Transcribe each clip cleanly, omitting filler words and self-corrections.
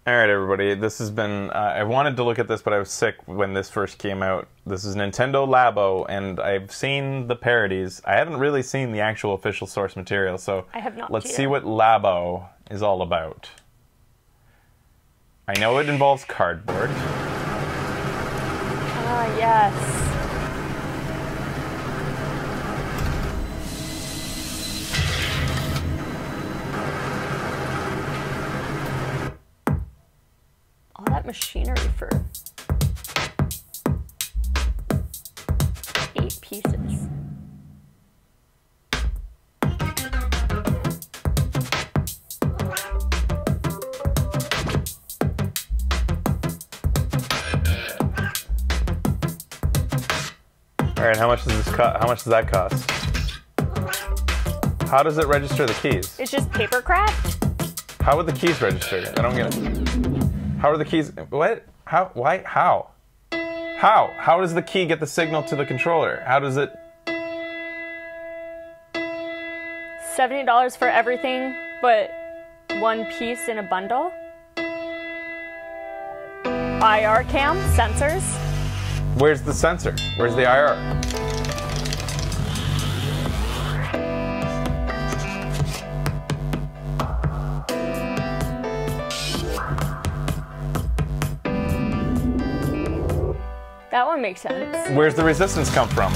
All right, everybody. This has been. I wanted to look at this, but I was sick when this first came out. This is Nintendo Labo, and I've seen the parodies. I haven't really seen the actual official source material, so I have not. Let's see what Labo is all about. I know it involves cardboard. Ah, yes. All that machinery for 8 pieces. All right, how much does this cost? How much does that cost? How does it register the keys? It's just paper craft? How would the keys register? I don't get it. How are the keys? What? How? Why? How? How? How does the key get the signal to the controller? How does it? $70 for everything, but 1 piece in a bundle. IR cam, sensors. Where's the sensor? Where's the IR? That one makes sense. Where's the resistance come from?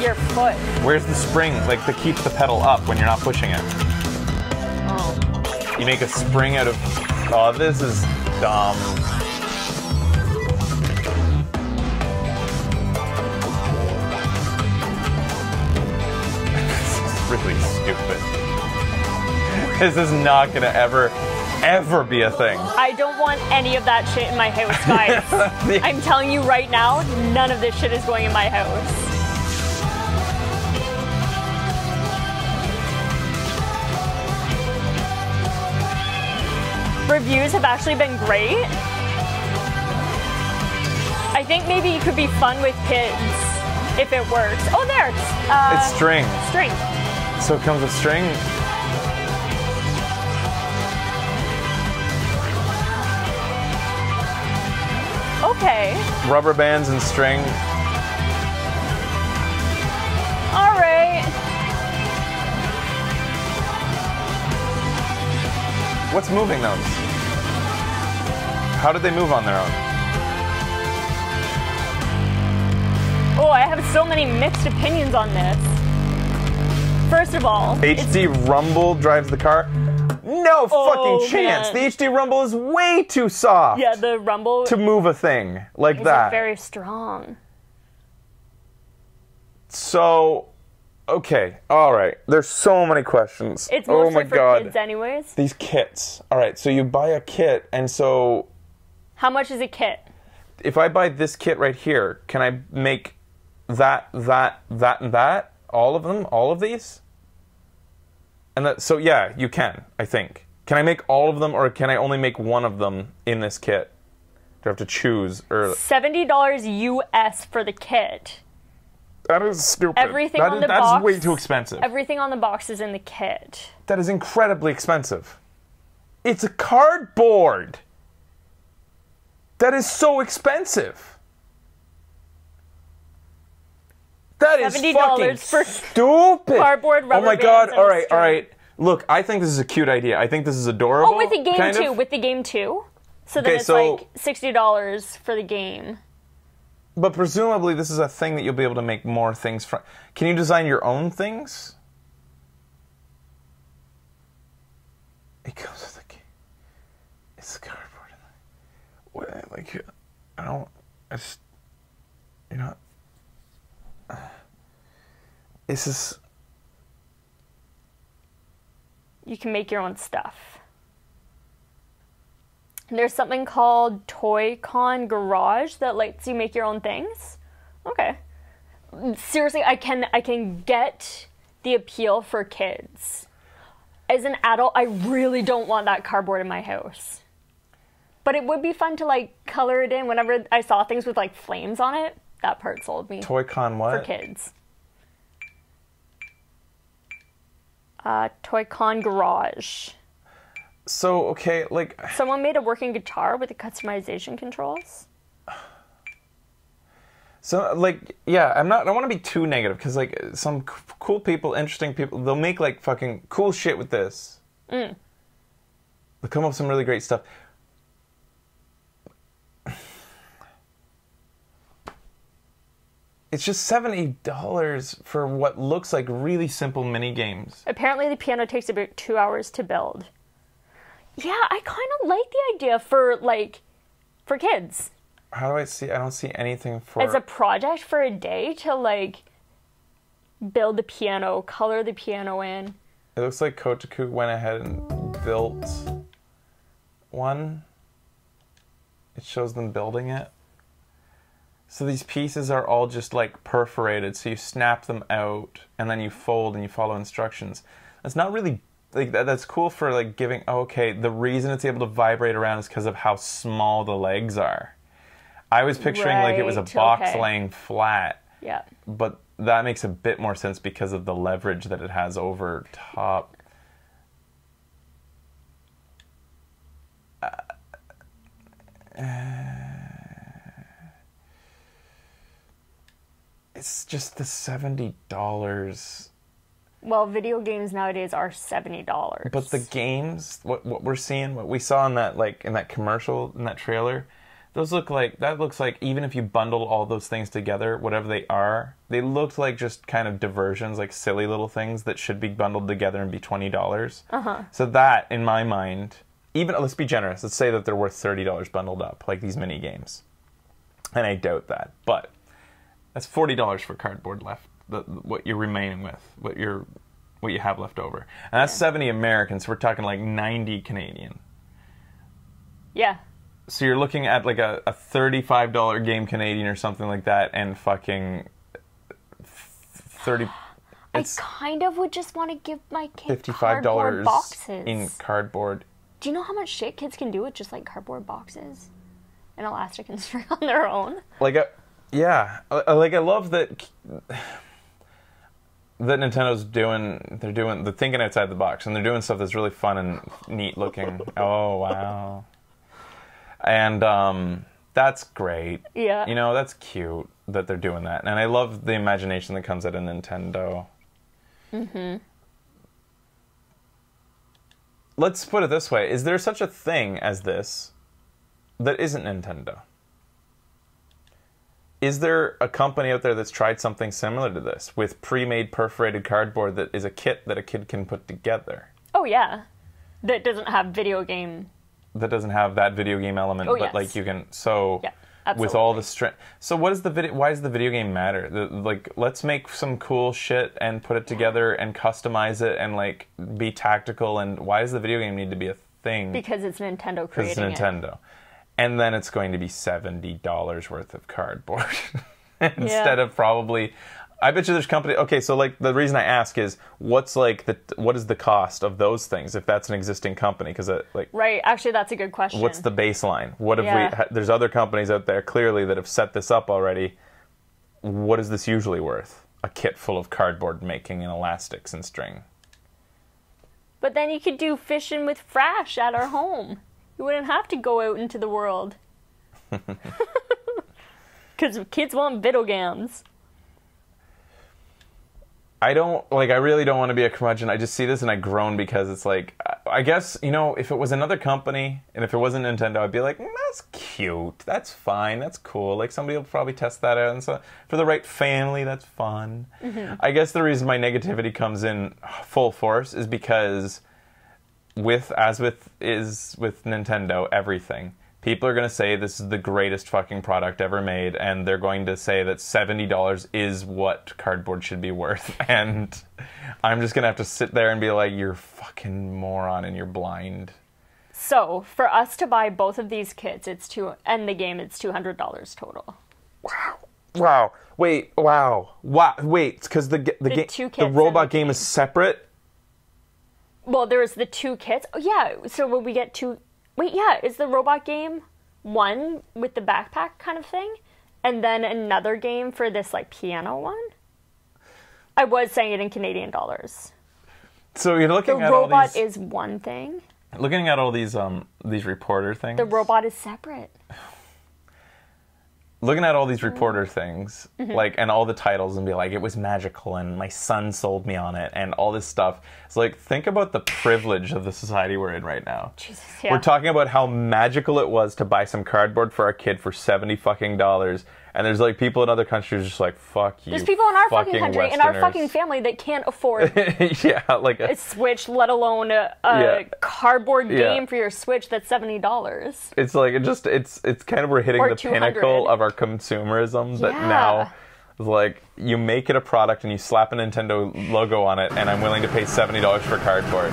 Your foot. Where's the spring, like, that keeps the pedal up when you're not pushing it? Oh. You make a spring out of... Oh, this is dumb. This is really stupid. This is not gonna ever be a thing. I don't want any of that shit in my house, guys. I'm telling you right now, none of this shit is going in my house. Reviews have actually been great. I think maybe it could be fun with kids if it works. Oh, there. It's string. String. So it comes with string. Okay. Rubber bands and string. All right. What's moving those? How did they move on their own? Oh, I have so many mixed opinions on this. First of all, HD rumble drives the car? No fucking chance. Man. The HD rumble is way too soft. Yeah, the rumble to move a thing like is that. Very strong. So, okay, all right. There's so many questions. It's mostly oh my for God. kids anyways. These kits. All right, so you buy a kit, and so... How much is a kit? If I buy this kit right here, can I make that, and that? All of them? All of these? And that, so yeah, you can, I think. Can I make all of them, or can I only make one of them in this kit? Do I have to choose? Or $70 US for the kit. That is stupid. Everything on the box. That's way too expensive. Everything on the box is in the kit. That is incredibly expensive. It's a cardboard. That is so expensive. That is fucking for stupid. Cardboard, rubber oh my God! bands, All right, all right. Look, I think this is a cute idea. I think this is adorable. Oh, with the game kind too. of. With the game too. So then Okay, it's so- like $60 for the game. But presumably, this is a thing that you'll be able to make more things from. Can you design your own things? It comes with a game. It's cardboard. Like, I don't. I just. You know. This is. You can make your own stuff. There's something called Toy-Con Garage that lets you make your own things. Okay. Seriously, I can get the appeal for kids. As an adult, I really don't want that cardboard in my house. But it would be fun to like color it in whenever I saw things with like flames on it. That part sold me. Toy-Con what? For kids. Toy-Con Garage. So, okay, like... Someone made a working guitar with the customization controls. So, like, yeah, I don't want to be too negative, because, like, some cool people, interesting people, they'll make, like, fucking cool shit with this. They'll come up with some really great stuff. It's just $70 for what looks like really simple mini games. Apparently the piano takes about 2 hours to build. Yeah, I kind of like the idea for, like, for kids. How do I see? I don't see anything for... As a project for a day to, like, build the piano, color the piano in. It looks like Kotaku went ahead and built one. It shows them building it. So these pieces are all just, like, perforated, so you snap them out, and then you fold and you follow instructions. That's not really... Like, that's cool for, like, giving... Oh, okay, the reason it's able to vibrate around is because of how small the legs are. I was picturing, like, it was a box laying flat. Yeah. But that makes a bit more sense because of the leverage that it has over top. It's just the $70. Well, video games nowadays are $70. But the games, what we're seeing, what we saw in that, like, in that commercial, in that trailer, those look like, that looks like, even if you bundle all those things together, whatever they are, they looked like just kind of diversions, like silly little things that should be bundled together and be $20. So that, in my mind, even, let's be generous, let's say that they're worth $30 bundled up, like these mini games. And I doubt that, but that's $40 for cardboard left, what you're remaining with, what you have left over. And that's 70 American, so we're talking like 90 Canadian. Yeah. So you're looking at like a $35 game Canadian or something like that, and fucking 30... I kind of would just want to give my kids $55 cardboard boxes. in cardboard. Do you know how much shit kids can do with just, like, cardboard boxes? And elastic and string on their own? Like, yeah. Like, I love that... that Nintendo's they're thinking outside the box, and they're doing stuff that's really fun and neat looking. Oh, wow. And that's great. Yeah. You know, that's cute that they're doing that. And I love the imagination that comes out of Nintendo. Let's put it this way. Is there such a thing as this that isn't Nintendo? Is there a company out there that's tried something similar to this with pre-made perforated cardboard that is a kit that a kid can put together? Oh, yeah. That doesn't have video game... That doesn't have that video game element, but yes. like you can... So, yeah, absolutely. With all the strength... So what is why does the video game matter? Like, let's make some cool shit and put it together and customize it and, like, be tactical, and why does the video game need to be a thing? Because it's Nintendo creating it. Because it's Nintendo. And then it's going to be $70 worth of cardboard. Instead of probably... I bet you there's company... Okay, so, like, the reason I ask is, what is the cost of those things if that's an existing company? Because, like... Right, actually, that's a good question. What's the baseline? What have there's other companies out there, clearly, that have set this up already. What is this usually worth? A kit full of cardboard making and elastics and string. But then you could do fishing with Frash at our home. You wouldn't have to go out into the world. Because kids want video games. I really don't want to be a curmudgeon. I just see this and I groan because it's like, I guess, you know, if it was another company and if it wasn't Nintendo, I'd be like, that's cute. That's fine. That's cool. Like, somebody will probably test that out. And so for the right family, that's fun. I guess the reason my negativity comes in full force is because with Nintendo, everything, people are going to say this is the greatest fucking product ever made, and they're going to say that $70 is what cardboard should be worth. And I'm just going to have to sit there and be like, you're a fucking moron and you're blind. So, for us to buy both of these kits, it's $200 total. Wow. Wait, because the robot game is separate? Well, there was the two kits. Oh, yeah, so when we get two... Wait, yeah, is the robot game one with the backpack kind of thing? And then another game for this, like, piano one? I was saying it in Canadian dollars. So you're looking at all these... The robot is one thing, Looking at all these reporter things. The robot is separate. Looking at all these reporter things, like, and all the titles, and be like, it was magical, and my son sold me on it, and all this stuff. It's like, think about the privilege of the society we're in right now. Jesus, yeah. We're talking about how magical it was to buy some cardboard for our kid for $70 fucking dollars, and there's like people in other countries just like, fuck you. There's people in our fucking country, in our Westerners. fucking family that can't afford yeah, like a Switch, let alone a cardboard game for your Switch that's $70. It's like it's kind of we're hitting Or the 200. pinnacle of our consumerism that now is like you make it a product and you slap a Nintendo logo on it and I'm willing to pay $70 for cardboard.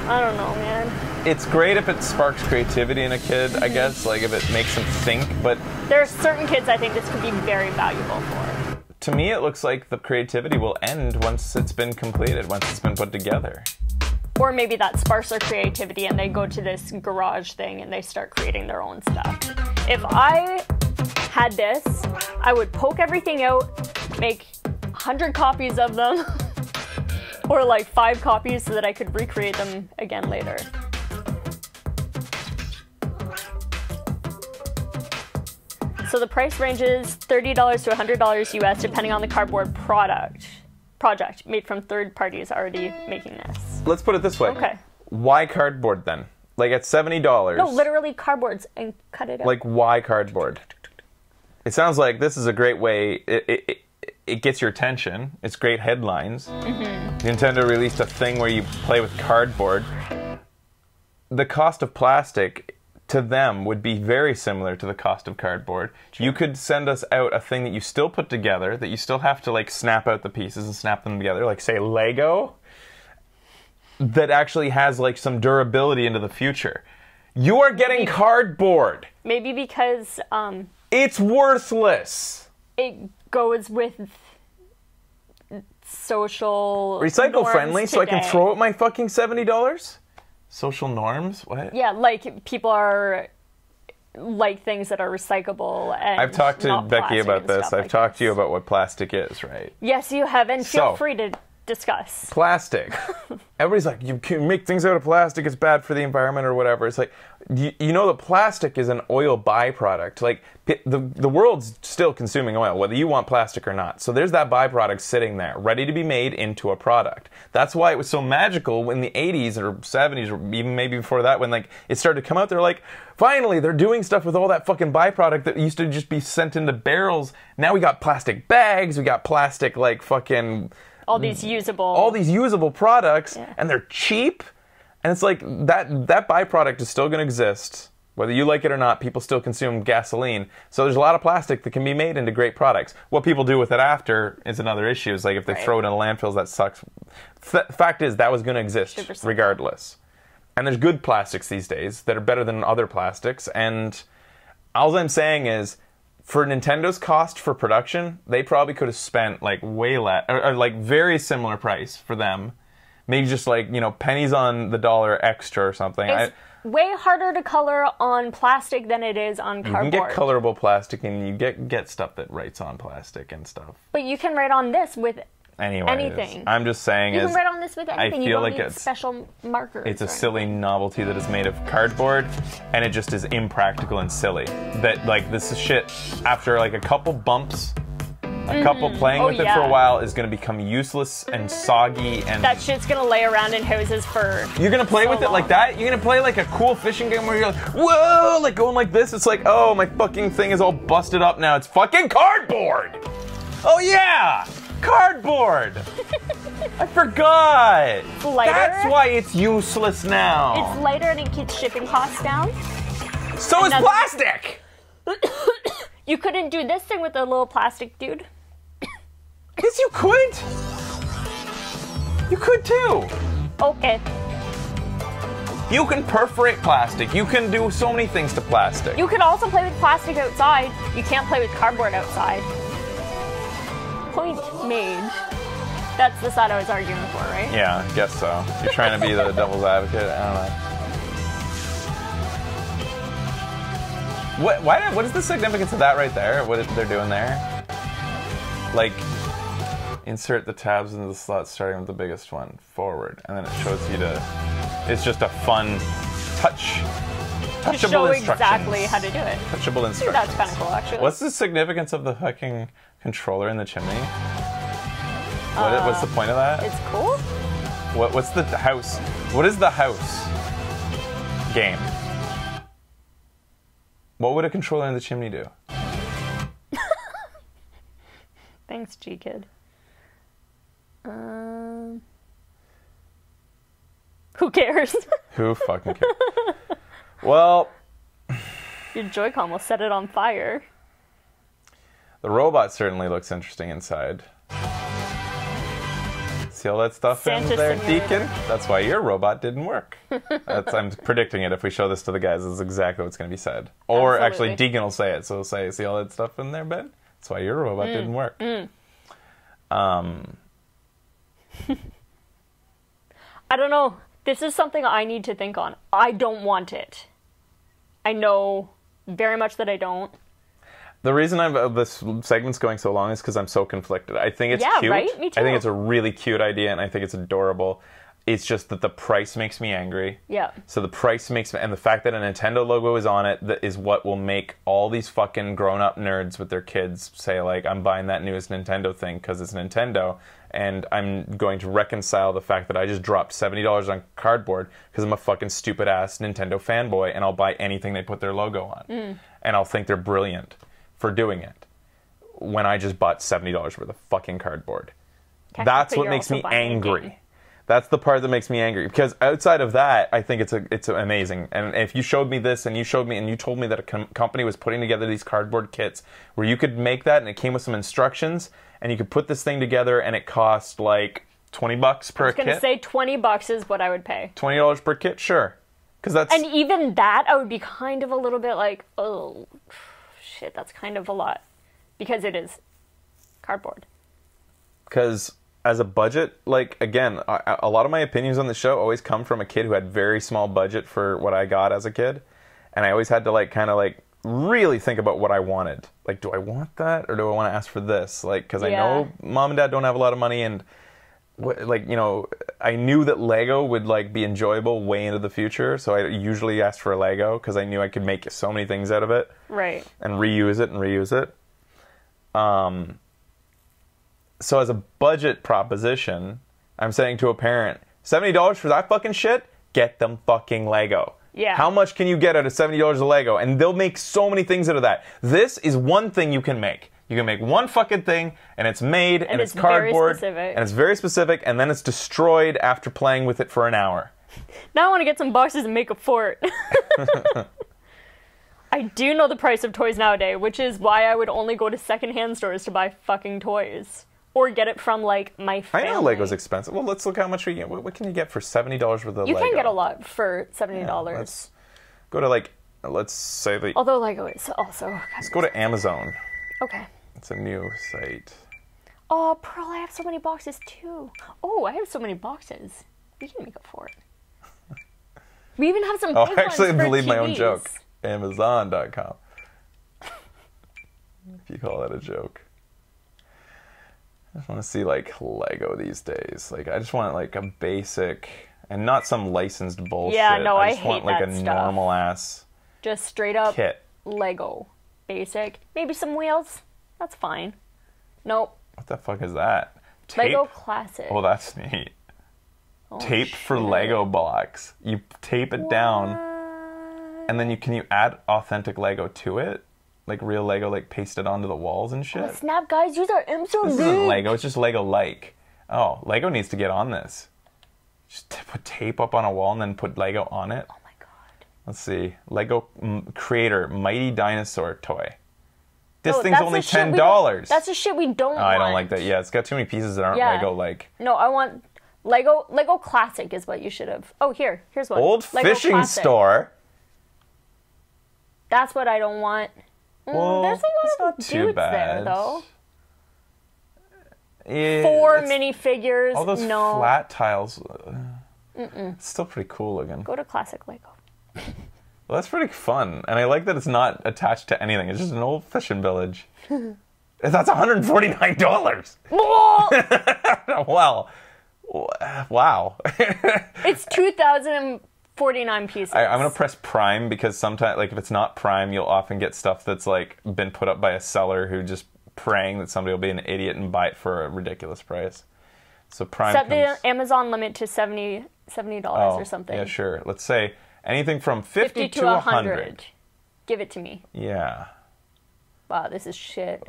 I don't know, man. It's great if it sparks creativity in a kid, I guess, like if it makes them think, but There are certain kids I think this could be very valuable for. to me it looks like the creativity will end once it's been completed, once it's been put together. Or maybe that sparks their creativity and they go to this garage thing and they start creating their own stuff. If I had this, I would poke everything out, make 100 copies of them, or like 5 copies so that I could recreate them again later. So the price ranges $30 to $100 US depending on the cardboard project made from third parties already making this. Let's put it this way. Okay. Why cardboard then? Like at $70. No, literally cardboards and cut it out. Like why cardboard? It sounds like this is a great way. It gets your attention. It's great headlines. Nintendo released a thing where you play with cardboard. The cost of plastic to them would be very similar to the cost of cardboard. True. You could send us out a thing that you still put together, that you still have to like snap out the pieces and snap them together, like say Lego, that actually has like some durability into the future. You are getting cardboard. Maybe because It's worthless. it goes with social Recycle norms friendly, so I can today. throw out my fucking $70? Social norms? What? Yeah, like people are like things that are recyclable and I've talked to not Becky plastic about and this. stuff I've like talked to you this. about what plastic is, right? Yes, you have, and feel So- free to discuss. Plastic. Everybody's like, you can make things out of plastic, it's bad for the environment or whatever. It's like, you know that plastic is an oil byproduct. Like, the world's still consuming oil, whether you want plastic or not. So there's that byproduct sitting there, ready to be made into a product. That's why it was so magical in the 80s or 70s or even maybe before that when like it started to come out. They're like, finally, they're doing stuff with all that fucking byproduct that used to just be sent into barrels. Now we got plastic bags, we got plastic like fucking... All these usable products, and they're cheap, and it's like that byproduct is still going to exist whether you like it or not. People still consume gasoline, so there's a lot of plastic that can be made into great products. What people do with it after is another issue. It's like if they throw it in landfills, that sucks. Fact is that was going to exist regardless, and there's good plastics these days that are better than other plastics. And all I'm saying is, for Nintendo's cost for production, they probably could have spent like way less, or like very similar price for them. Maybe just like, you know, pennies on the dollar extra or something. It's way harder to color on plastic than it is on cardboard. You can get colorable plastic and you get stuff that writes on plastic and stuff. But you can write on this with Anyways, anything. I'm just saying You can write on this with anything. You feel don't like need it's special markers. It's a or silly novelty that is made of cardboard, and it just is impractical and silly. That like this is shit after like a couple bumps, a couple playing with it for a while is going to become useless and soggy, and that shit's gonna lay around in houses for. you're gonna play with it like that. You're gonna play like a cool fishing game where you're like, whoa, like going like this. It's like, oh, my fucking thing is all busted up now. It's fucking cardboard. Oh yeah. Cardboard! I forgot! It's lighter. That's why it's useless now. It's lighter and it keeps shipping costs down. So is plastic! You couldn't do this thing with a little plastic dude. Yes, you could! You could too! Okay. You can perforate plastic. You can do so many things to plastic. You could also play with plastic outside. You can't play with cardboard outside. Point made. That's the side I was arguing for, right? Yeah, I guess so. You're trying to be the devil's advocate. I don't know. What is the significance of that right there? What they're doing there? Like, insert the tabs into the slot starting with the biggest one, forward, and then it shows you to It's just a fun touchable Show instructions. exactly how to do it. Touchable I think instructions. that's kind of cool, actually. What's the significance of the fucking controller in the chimney? What's the point of that? It's cool. What's the house? What is the house game? What would a controller in the chimney do? Thanks, G-Kid. Who cares? Who fucking cares? Well, Your Joy-Con will set it on fire. the robot certainly looks interesting inside. See all that stuff Santa in there, simulator. Deacon? That's why your robot didn't work. I'm predicting it. If we show this to the guys, this is exactly what's going to be said. Or Absolutely. actually, Deacon will say it. So he'll say, see all that stuff in there, Ben? That's why your robot didn't work. I don't know. This is something I need to think on. I don't want it. I know very much that I don't. The reason this segment's going so long is because I'm so conflicted. I think it's Yeah, cute. right? Me too. I think it's a really cute idea, and I think it's adorable. It's just that the price makes me angry. Yeah. So the price makes me, and the fact that a Nintendo logo is on it, that is what will make all these fucking grown-up nerds with their kids say, like, I'm buying that newest Nintendo thing because it's Nintendo, and I'm going to reconcile the fact that I just dropped $70 on cardboard because I'm a fucking stupid-ass Nintendo fanboy, and I'll buy anything they put their logo on. And I'll think they're brilliant for doing it when I just bought $70 worth of fucking cardboard. That's Technically, what you're makes also me buying a angry. game. That's the part that makes me angry, because outside of that, I think it's amazing. And if you showed me this, and you told me that a company was putting together these cardboard kits where you could make that, and it came with some instructions, and you could put this thing together, and it cost like $20 per I was kit. gonna say $20 is what I would pay. $20 per kit, sure, because that's And even that, I would be kind of a little bit like, oh, shit, that's kind of a lot. Because it is cardboard. because as a budget, like, again, a lot of my opinions on the show always come from a kid who had very small budget for what I got as a kid, and I always had to like kind of like really think about what I wanted. Like, do I want that, or do I want to ask for this? Like, because I know mom and dad don't have a lot of money, and like, you know, I knew that Lego would like be enjoyable way into the future, so I usually asked for a Lego because I knew I could make so many things out of it, Right. and reuse it. So as a budget proposition, I'm saying to a parent, $70 for that fucking shit? Get them fucking Lego. Yeah. How much can you get out of $70 of Lego? And they'll make so many things out of that. This is one thing you can make. You can make one fucking thing, and it's made, and it's cardboard, very specific. and it's very specific, and then it's destroyed after playing with it for an hour. Now I want to get some boxes and make a fort. I do know the price of toys nowadays, which is why I would only go to secondhand stores to buy fucking toys. Or get it from, like, my family. I know Lego's expensive. Well, let's look how much we get. What can you get for $70 worth of Lego? You can get a lot for $70. Yeah, let's go to, like, let's say the... Although Lego is also... Let's go to Amazon. Okay. It's a new site. Oh, Pearl, I have so many boxes, too. Oh, I have so many boxes. We can make a fort. We even have some Oh, big I actually ones for believe my own TVs. joke. Amazon.com. If you call that a joke. I just want to see, like, Lego these days. Like, I just want, like, a basic... And not some licensed bullshit. Yeah, no, I just want, hate like, that a stuff. normal-ass Just straight up kit. Lego. Basic. Maybe some wheels. That's fine. Nope. What the fuck is that? Tape? Lego Classic. Oh, that's neat. Oh, Tape for shit. Lego blocks. You tape it down, and then can you add authentic Lego to it? Like real Lego, like pasted onto the walls and shit? Oh, snap, guys. Use our IMSO This link. isn't Lego, it's just Lego-like. Oh, Lego needs to get on this. Just put tape up on a wall and then put Lego on it. Oh, my God. Let's see. Lego creator, Mighty Dinosaur toy. This No, thing's that's only the shit $10. That's the shit we don't want. Oh, I don't like that. Yeah, it's got too many pieces that aren't Yeah. Lego-like. No, I want Lego Classic is what you should have. Oh, here's one. Old Lego fishing Classic. store. That's what I don't want. Well, There's it's a lot not of too dudes bad. there, though. Yeah, 4 it's- minifigures. all those no. flat tiles. It's still pretty cool looking. Go to Classic Lego. Well, that's pretty fun, and I like that it's not attached to anything. It's just an old fishing village. That's $149. Well, Wow. It's 2,049 pieces. I'm gonna press Prime because sometimes, like, if it's not Prime, you'll often get stuff that's like been put up by a seller who just praying that somebody will be an idiot and buy it for a ridiculous price. So Prime. Set the Amazon limit to $70 or something. Yeah, sure. Let's say anything from 50 to 100. Give it to me. Yeah. Wow, this is shit.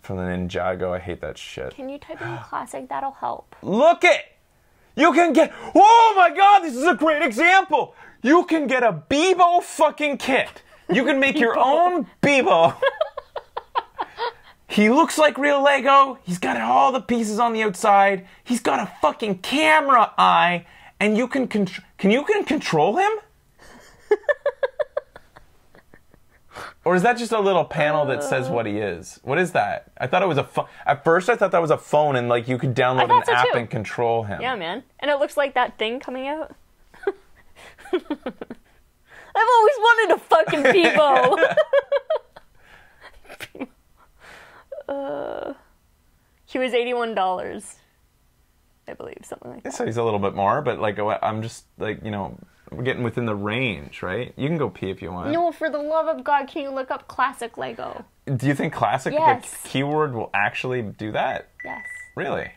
From the Ninjago, I hate that shit. Can you type in classic? That'll help. Look it! You can get... Oh my god, this is a great example! You can get a Bebo fucking kit. You can make your own Bebo. He looks like real Lego. He's got all the pieces on the outside. He's got a fucking camera eye. And you can control him? Or is that just a little panel that says what he is? What is that? I thought it was a phone. At first I thought that was a phone and like you could download an app and control him. Yeah, man. And it looks like that thing coming out. I've always wanted a fucking Bebo. He was $81, I believe, something like that. So he's a little bit more, but like I'm just like, you know, we're getting within the range, right? You can go pee if you want. No, for the love of God, can you look up classic Lego? Do you think classic, yes, the keyword, will actually do that? Yes. Really?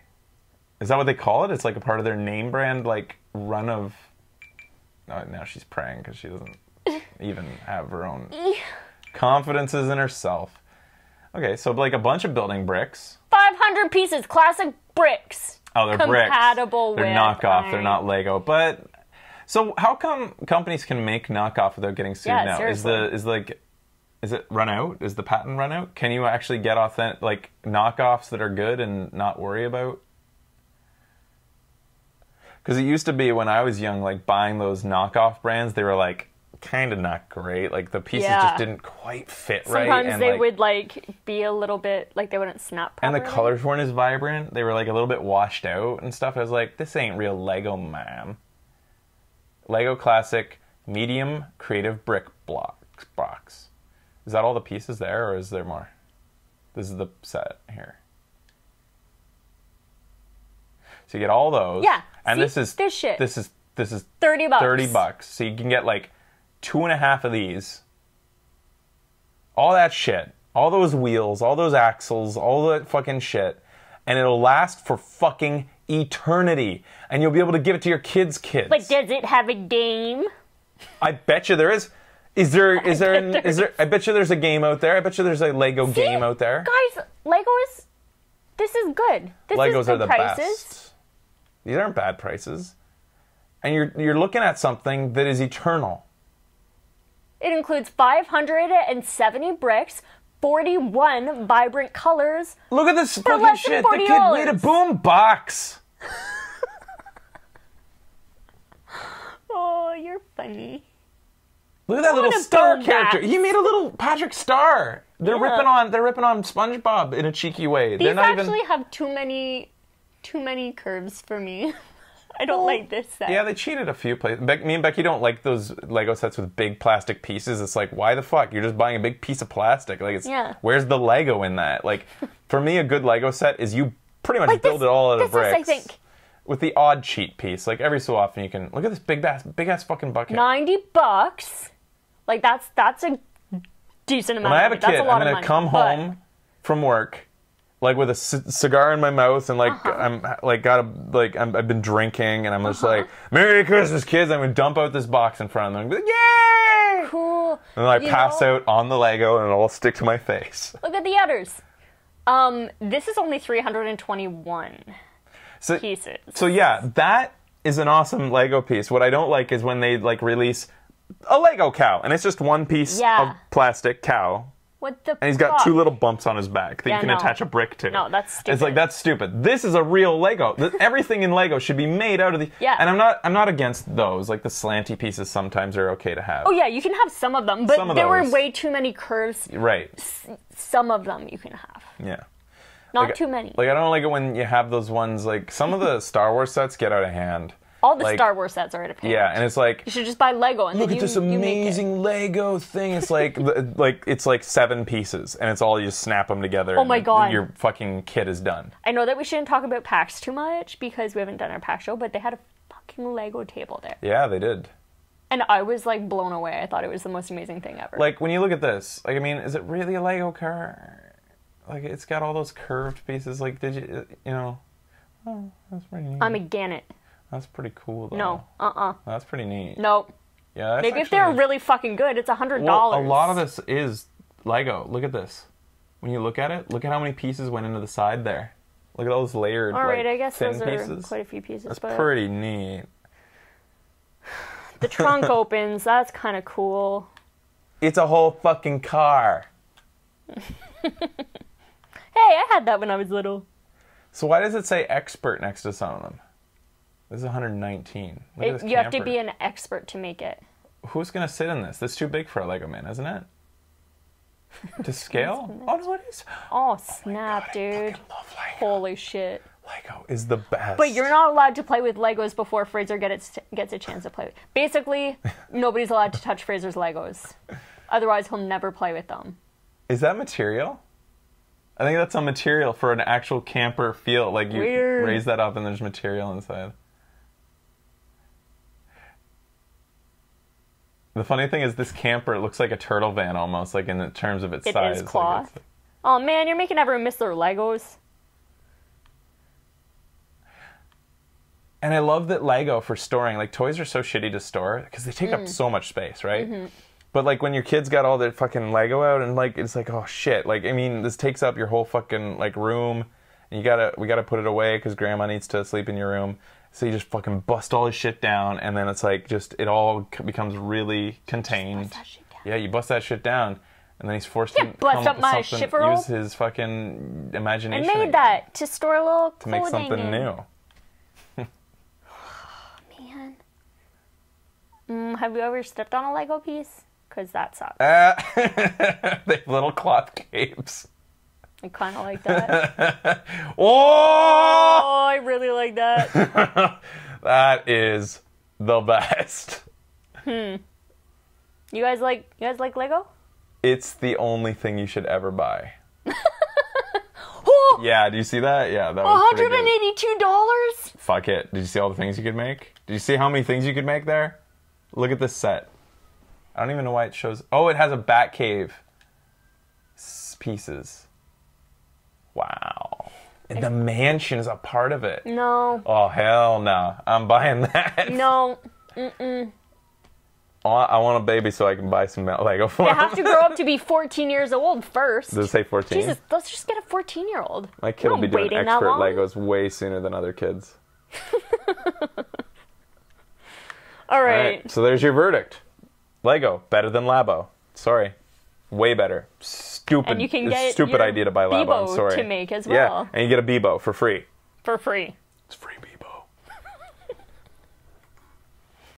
Is that what they call it? It's like a part of their name brand, like run of... Oh, now she's praying because she doesn't even have her own confidences in herself. Okay, so like a bunch of building bricks. 500 pieces, classic bricks. Oh, they're bricks. Compatible with... They're knockoff, they're not Lego. But, so how come companies can make knockoff without getting sued now? Seriously. Is it run out? Is the patent run out? Can you actually get authentic, like, knockoffs that are good and not worry about? Because it used to be when I was young, like, buying those knockoff brands, they were like, kind of not great. Like the pieces just didn't quite fit right. Sometimes they would like be a little bit like they wouldn't snap properly. And the colors weren't as vibrant. They were like a little bit washed out and stuff. I was like, this ain't real Lego, ma'am. Lego Classic Medium Creative Brick Box. Is that all the pieces there, or is there more? This is the set here. So you get all those. Yeah. And this is $30. $30. So you can get like 2.5 of these. All that shit. All those wheels, all those axles, all that fucking shit. And it'll last for fucking eternity. And you'll be able to give it to your kids' kids. But does it have a game? I bet you there is. I bet you there's a game out there. I bet you there's a Lego game out there. Guys, this is good. Legos are the prices. best. These aren't bad prices. And you're looking at something that is eternal. It includes 570 bricks, 41 vibrant colors. Look at this fucking shit. The kid made a boom box. Oh, you're funny. Look at that little star character. He made a little Patrick Star. They're ripping on SpongeBob in a cheeky way. These actually have too many curves for me. I don't like this set. Yeah, they cheated a few places. Me and Becky don't like those Lego sets with big plastic pieces. It's like, why the fuck? You're just buying a big piece of plastic. Like, where's the Lego in that? Like, for me, a good Lego set is you pretty much build it all out of bricks. This is, I think, with the odd cheat piece. Like, every so often you can... Look at this big ass fucking bucket. $90. Like, that's a decent amount of money. When I have a kid, I'm going to come home from work... like with a cigar in my mouth and like I've been drinking and I'm just like, Merry Christmas, kids! I'm gonna dump out this box in front of them and be like, yay! Cool. And then I pass out on the Lego and it'll all stick to my face. Look at the others. This is only 321 pieces. So yeah, that is an awesome Lego piece. What I don't like is when they like release a Lego cow and it's just one piece of plastic cow. And he's got two little bumps on his back that you can attach a brick to. No, that's stupid. It's like, that's stupid. This is a real Lego. Everything in Lego should be made out of the... Yeah. And I'm not against those. Like the slanty pieces sometimes are okay to have. Oh yeah, you can have some of them, but there were way too many curves. Right. Some of them you can have. Yeah. Not too many. Like I don't like it when you have those ones, like some of the Star Wars sets get out of hand. All the like, Star Wars sets are out of hand. Yeah, and it's like, You should just buy Lego and look then at this you make it. amazing Lego thing. It's like, it's like 7 pieces, and it's all you just snap them together. Oh my God. Your fucking kit is done. I know that we shouldn't talk about PAX too much because we haven't done our PAX show, but they had a fucking Lego table there. Yeah, they did. And I was like blown away. I thought it was the most amazing thing ever. Like when you look at this, like I mean, is it really a Lego car? Like it's got all those curved pieces. Like did you know? Oh, that's pretty neat. I'm a Gannett. That's pretty cool though. No, That's pretty neat. Nope. Yeah. That's Maybe if actually, they're really fucking good, it's $100. well, a lot of this is Lego. Look at this. When you look at it, look at how many pieces went into the side there. Look at all those layered. All right, like, I guess thin those pieces. are quite a few pieces. That's but pretty neat. the trunk opens. That's kind of cool. It's a whole fucking car. Hey, I had that when I was little. So why does it say expert next to some of them? This is 119. Look at this You have to camper. be an expert to make it. Who's gonna sit in this? This is too big for a Lego man, isn't it? To scale? Oh no, it is. Oh, snap, God, I dude. fucking love Lego. Holy shit. Lego is the best. But you're not allowed to play with Legos before Fraser gets a chance to play. Basically, nobody's allowed to touch Fraser's Legos. Otherwise, he'll never play with them. Is that material? I think that's a material for an actual camper feel. Like you Weird. raise that up and there's material inside. The funny thing is this camper looks like a turtle van almost, like in terms of its It size. is Like, cloth. it's- Oh man, you're making everyone miss their Legos. And I love that Lego for storing, like toys are so shitty to store because they take up so much space, right? Mm-hmm. But like when your kids got all their fucking Lego out and like it's like, oh shit, like I mean this takes up your whole fucking like room and we gotta put it away because grandma needs to sleep in your room. So you just fucking bust all his shit down and then it's like just it all becomes really contained. Bust that shit down. Yeah, you bust that shit down and then he's forced Yeah, to bust come up up with my something, shit for all. use his fucking I imagination made again that to store a little to make clothing something in. new. Man. Have you ever stepped on a Lego piece? Because that sucks. They have little cloth capes. I kind of like that. Oh! Oh, I really like that. That is the best. You guys like Lego? It's the only thing you should ever buy. Oh, Yeah, do you see that? Yeah, that was pretty good. $182? Fuck it. Did you see all the things you could make? Did you see how many things you could make there? Look at this set. I don't even know why it shows. Oh, it has a Batcave pieces. Wow. And the mansion is a part of it. No. Oh, hell no. I'm buying that. No. I want a baby so I can buy some Lego for You him. have to grow up to be 14 years old first. Does it say 14? Jesus, let's just get a 14-year-old. My kid will be doing waiting that expert long. Legos way sooner than other kids. All All right. right, so there's your verdict. Lego, better than Labo. Sorry. Way better. Stupid. And you can get stupid your idea to buy Labo. I'm Bebo sorry. to make as Yeah, well. and you get a Bebo for free. For free.